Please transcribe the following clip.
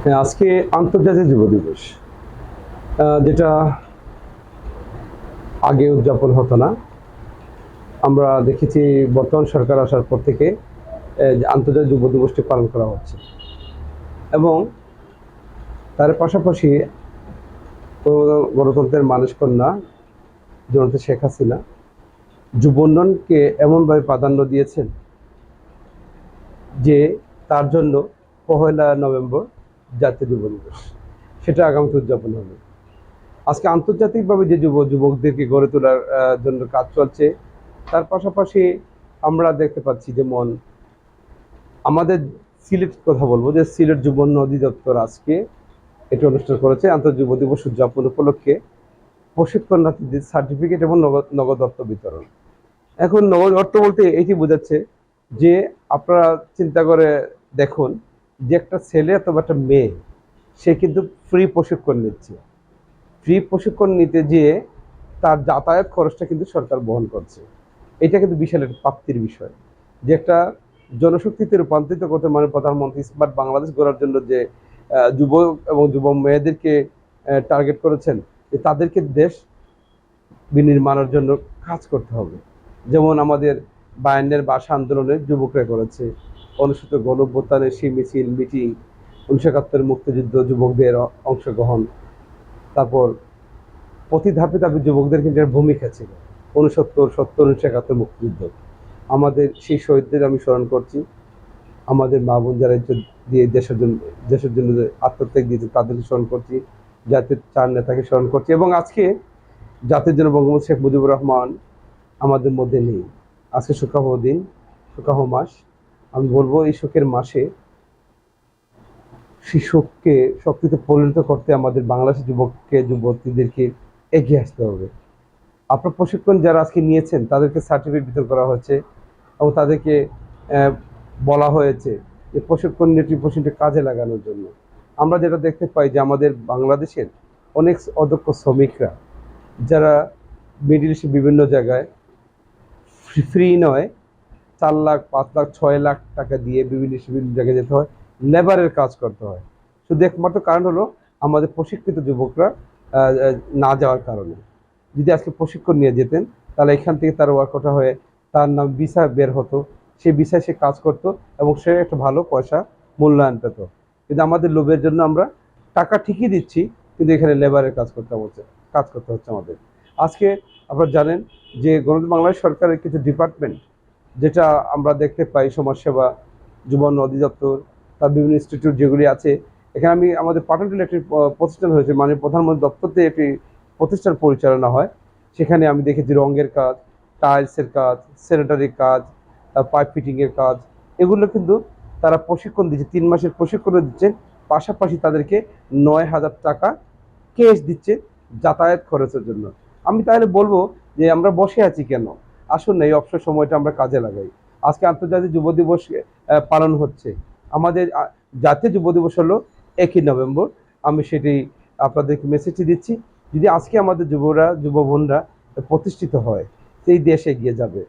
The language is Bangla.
হ্যাঁ, আজকে আন্তর্জাতিক যুব দিবস, যেটা আগে উদযাপন হতো না। আমরা দেখেছি বর্তমান সরকার আসার পর থেকে যে আন্তর্জাতিক যুব দিবসটি পালন করা হচ্ছে, এবং তার পাশাপাশি গণতন্ত্রের মানসকন্যা জনতা শেখ হাসিনা যুব উন্নয়নকে এমনভাবে প্রাধান্য দিয়েছেন যে তার জন্য 1 নভেম্বর জাতীয় যুব দিবস, সেটা আগামীতে উদযাপন হবে। আজকে আন্তর্জাতিকভাবে যে যুবকদেরকে গড়ে তোলার জন্য কাজ চলছে, তার পাশাপাশি আমরা দেখতে পাচ্ছি যেমন আমাদের সিলেট কথা বলবো, যে সিলেট যুব উন্নয়ন অধিদপ্তর আজকে এটি অনুষ্ঠান করেছে আন্তর্জাতিক যুব দিবস উদযাপন উপলক্ষে প্রশিক্ষণার্থীদের সার্টিফিকেট এবং নগদ অর্থ বিতরণ। এখন নগদ অর্থ বলতে এটি বোঝাচ্ছে যে আপনারা চিন্তা করে দেখুন যে একটা ছেলে অথবা একটা মেয়ে, সে কিন্তু ফ্রি প্রশিক্ষণ নিচ্ছে। ফ্রি প্রশিক্ষণ নিতে যেয়ে তার যাতায়াত খরচটা কিন্তু সরকার বহন করছে। এটা কিন্তু বিশাল একটা প্রাপ্তির বিষয়, যে একটা জনশক্তিতে রূপান্তরিত করতে, মানে প্রধানমন্ত্রী স্মার্ট বাংলাদেশ গড়ার জন্য যে যুবক এবং যুব মেয়েদেরকে টার্গেট করেছেন, যে তাদেরকে দেশ বিনির্মাণের জন্য কাজ করতে হবে। যেমন আমাদের 52-এর ভাষা আন্দোলনের যুবকরা করেছে, 69 গণঅভ্যুত্থানের সেই মিছিল, মিটিং, 1971 মুক্তিযুদ্ধ যুবকদের অংশগ্রহণ, তারপর প্রতি ধাপে ধাপে যুবকদের কিন্তু একটা ভূমিকা ছিল। 69, 70, 1971 মুক্তিযুদ্ধ, আমাদের সেই শহীদদের আমি স্মরণ করছি। আমাদের মা বোন যারা দিয়ে দেশের জন্য যে আত্মত্যাগ দিয়েছে তাদেরকে স্মরণ করছি। জাতির 4 নেতাকে স্মরণ করছি, এবং আজকে জাতির জন্য বঙ্গবন্ধু শেখ মুজিবুর রহমান আমাদের মধ্যে নেই। আজকে শোকাবহ দিন, শোকাবহ মাস। আমি বলবো এই শোকের মাসে শিশুকে শক্তিতে পরিণত করতে আমাদের বাংলাদেশের যুবতীদেরকে এগিয়ে আসতে হবে। আপনার প্রশিক্ষণ যারা আজকে নিয়েছেন তাদেরকে সার্টিফিকেট বিতরণ করা হচ্ছে, এবং তাদেরকে বলা হয়েছে যে প্রশিক্ষণটি কাজে লাগানোর জন্য। আমরা যেটা দেখতে পাই যে আমাদের বাংলাদেশের অনেক অদক্ষ শ্রমিকরা, যারা মিডিল ইস্টের বিভিন্ন জায়গায় ফ্রি নয়, 4 লাখ, 5 লাখ, 6 লাখ টাকা দিয়ে বিভিন্ন জায়গায় যেতে হয়, লেবারের কাজ করতে হয়। শুধু একমাত্র কারণ হলো আমাদের প্রশিক্ষিত যুবকরা না যাওয়ার কারণে। যদি আজকে প্রশিক্ষণ নিয়ে যেতেন, তাহলে এখান থেকে তার ওয়ার্কআউট হয়ে তার নাম ভিসা বের হতো, সেই ভিসায় সে কাজ করতো এবং সে একটা ভালো পয়সা মূল্যায়ন পেত। কিন্তু আমাদের লোভের জন্য আমরা টাকা ঠিকই দিচ্ছি, কিন্তু এখানে লেবারের কাজ করতে হচ্ছে আমাদের। আজকে আপনারা জানেন যে গণতন্ত্র বাংলাদেশ সরকারের কিছু ডিপার্টমেন্ট, যেটা আমরা দেখতে পাই, সমাজসেবা, যুব উন্নয়ন অধিদপ্তর, তার বিভিন্ন ইনস্টিটিউট যেগুলি আছে, এখানে আমাদের পাটনটিল একটি প্রতিষ্ঠান হয়েছে, মানে প্রধানমন্ত্রী দপ্তরতে একটি প্রতিষ্ঠান পরিচালনা হয়। সেখানে আমি দেখেছি রঙের কাজ, টাইলসের কাজ, স্যানিটারি কাজ, পাইপ ফিটিংয়ের কাজ, এগুলো কিন্তু তারা প্রশিক্ষণ দিচ্ছে, 3 মাসের প্রশিক্ষণও দিচ্ছে। পাশাপাশি তাদেরকে 9,000 টাকা ক্যাশ দিচ্ছে যাতায়াত খরচের জন্য। আমি তাহলে বলবো যে আমরা বসে আছি কেন? আসুন না, এই অবসর সময়টা আমরা কাজে লাগাই। আজকে আন্তর্জাতিক যুব দিবস পালন হচ্ছে। আমাদের জাতীয় যুব দিবস হলো 1 নভেম্বর। আমি সেটি আপনাদেরকে মেসেজটি দিচ্ছি। যদি আজকে আমাদের যুব বোনরা প্রতিষ্ঠিত হয়, সেই দেশ এগিয়ে যাবে।